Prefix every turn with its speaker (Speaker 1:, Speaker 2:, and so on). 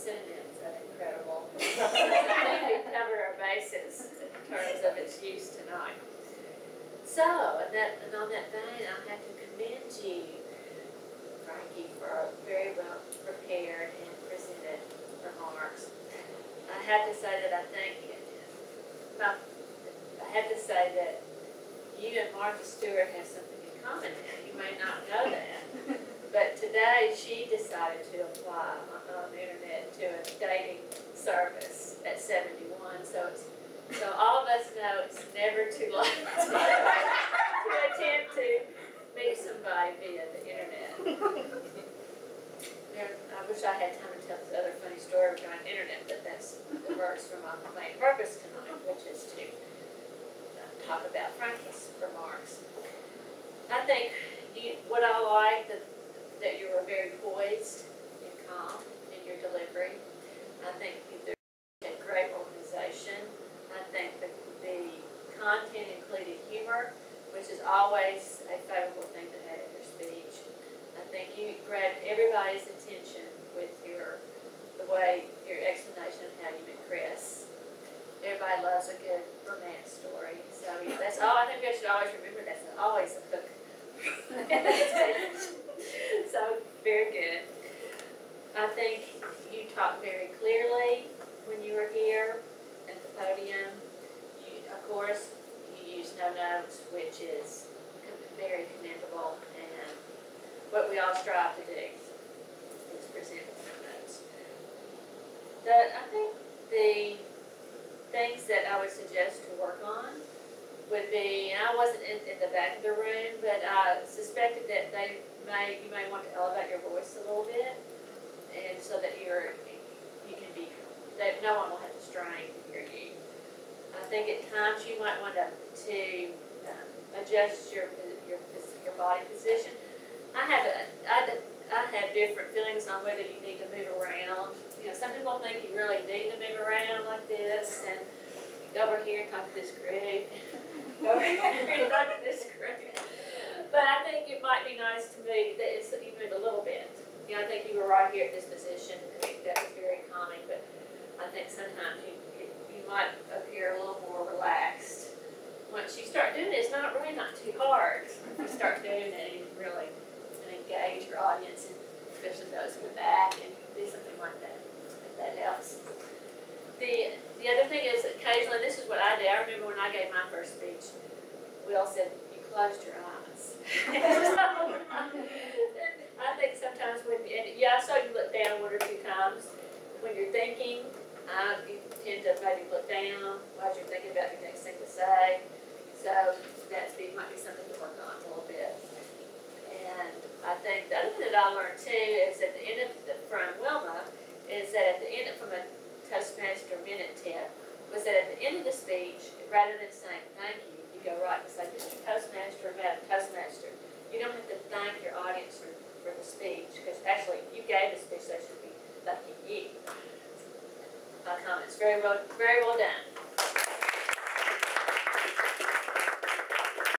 Speaker 1: synonyms of incredible. I think we've covered our bases in terms of its use tonight. So, and on that vein, I have to commend you, Frankie, for very well prepared and presented remarks. I have to say that you and Martha Stewart have something in common now. You may not know that. But today she decided to apply on the internet to a dating service at 71. So all of us know it's never too late to attempt to meet somebody via the internet. I wish I had time to tell this other funny story regarding the internet, but that diverts from my main purpose tonight, which is to talk about Frankie's remarks. I think what I like that you were very poised and calm in your delivery. I think you're a great organization. I think the content included humor, which is always a favorable thing to have in your speech. I think you grabbed everybody's attention with your explanation of how you met Chris. Everybody loves a good romance story. So that's all. I think we should always remember that's always a hook. So very good. I think you talked very clearly when you were here at the podium. Of course, you used no notes, which is very commendable, and what we all strive to do is present with no notes. I think the things that I would suggest to work on would be, and I wasn't in the back of the room, but I suspected that you may want to elevate your voice a little bit, and so that that no one will have to strain to hear you. I think at times you might want to adjust your body position. I have different feelings on whether you need to move around. You know, some people think you really need to move around like this, and go over here and talk to this group. Go over here and talk to this group. But I think it might be nice to move that you move a little bit. You know, I think you were right here at this position. I think that was very calming, but I think sometimes you might appear a little more relaxed. Once you start doing it, it's not too hard. If you start doing it, you really engage your audience, and especially those in the back, and do something like that, if that helps. The other thing is, occasionally, this is what I did. I remember when I gave my first speech, we all said, you closed your eyes. I think sometimes I saw you look down one or two times. When you're thinking, you tend to maybe look down while you're thinking about the next thing to say. So that might be something to work on a little bit. And I think the other thing that I learned too is at the end from Wilma, is that at the end from a Toastmaster minute tip, was that at the end of the speech, rather than saying thank you, you go right and say, Mr. Toastmaster, Madam Toastmaster. You don't have to thank your audience for the speech, because actually you gave the speech, so they should be thanking you. My comments, very well done.